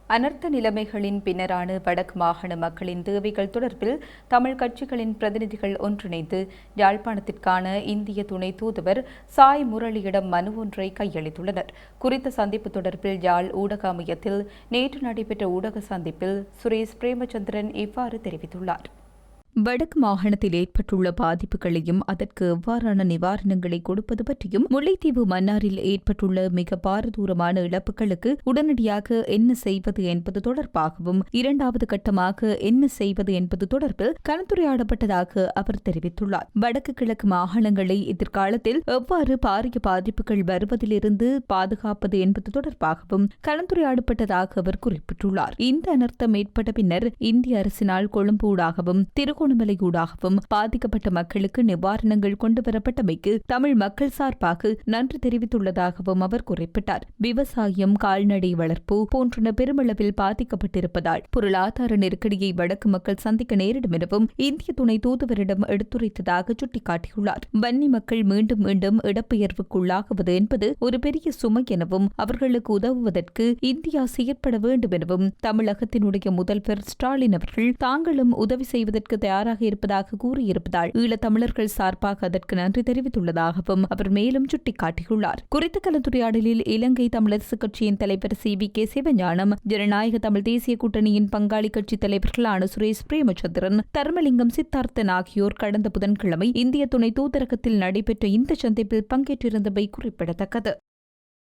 அனர்த்த நிலைமைகளின் பின்னரான வடக்கு மாகாண மக்களின் தேவைகள் தொடர்பில் தமிழ் கட்சிகளின் பிரதிநிதிகள் ஒன்றிணைந்து யாழ்ப்பாணத்திற்கான இந்திய துணை தூதுவர் சாய் முரளியிடம் மனு ஒன்றை கையளித்துள்ளனர். குறித்த சந்திப்பு தொடர்பில் யாழ் ஊடக அமையத்தில் நேற்று நடைபெற்ற ஊடக சந்திப்பில் சுரேஷ் பிரேமச்சந்திரன் இவ்வாறு தெரிவித்துள்ளார். வடக்கு மாகாணத்தில் ஏற்பட்டுள்ள பாதிப்புகளையும் அதற்கு எவ்வாறான நிவாரணங்களை கொடுப்பது பற்றியும், முல்லைத்தீவு மன்னாரில் ஏற்பட்டுள்ள மிக பாரதூரமான இழப்புகளுக்கு உடனடியாக என்ன செய்வது என்பது தொடர்பாகவும், இரண்டாவது கட்டமாக என்ன செய்வது என்பது தொடர்பில் கலந்துரையாடப்பட்டதாக அவர் தெரிவித்துள்ளார். வடக்கு கிழக்கு மாகாணங்களை எதிர்காலத்தில் எவ்வாறு பாரிய பாதிப்புகள் வருவதிலிருந்து பாதுகாப்பது என்பது தொடர்பாகவும் கலந்துரையாடப்பட்டதாக அவர் குறிப்பிட்டுள்ளார். இந்த அனர்த்தம் ஏற்பட்ட பின்னர் இந்திய அரசினால் கொழும்பு ஊடாகவும் திருகோணமலை ஊடாகவும் பாதிக்கப்பட்ட மக்களுக்கு நிவாரணங்கள் கொண்டுவரப்பட்டமைக்கு தமிழ் மக்கள் சார்பாக நன்றி தெரிவித்துள்ளதாகவும் அவர் குறிப்பிட்டார். விவசாயம், கால்நடை வளர்ப்பு போன்றன பெருமளவில் பாதிக்கப்பட்டிருப்பதால் பொருளாதார நெருக்கடியை வடக்கு மக்கள் சந்திக்க நேரிடும் எனவும் இந்திய துணை தூதுவரிடம் எடுத்துரைத்ததாக சுட்டிக்காட்டியுள்ளார். வன்னி மக்கள் மீண்டும் மீண்டும் இடப்பெயர்வுக்குள்ளாகுவது என்பது ஒரு பெரிய சுமை எனவும் அவர்களுக்கு உதவுவதற்கு இந்தியா செயற்பட வேண்டும் எனவும் தமிழகத்தினுடைய முதல்வர் ஸ்டாலின் அவர்கள் தாங்களும் உதவி செய்வதற்கு தயாராக இருப்பதாக கூறியிருப்பதால் ஈழத்தமிழர்கள் சார்பாக அதற்கு நன்றி தெரிவித்துள்ளதாகவும் அவர் மேலும் சுட்டிக்காட்டியுள்ளார். குறித்த கலந்துரையாடலில் இலங்கை தமிழரசுக் கட்சியின் தலைவர் CVK சிவஞானம், ஜனநாயக தமிழ் தேசிய கூட்டணியின் பங்காளி கட்சித் தலைவர்களான சுரேஷ் பிரேமச்சந்திரன், தர்மலிங்கம் சித்தார்த்தன் ஆகியோர் கடந்த புதன்கிழமை இந்திய துணை தூதரகத்தில் நடைபெற்ற இந்த சந்திப்பில் பங்கேற்றிருந்தமை குறிப்பிடத்தக்கது.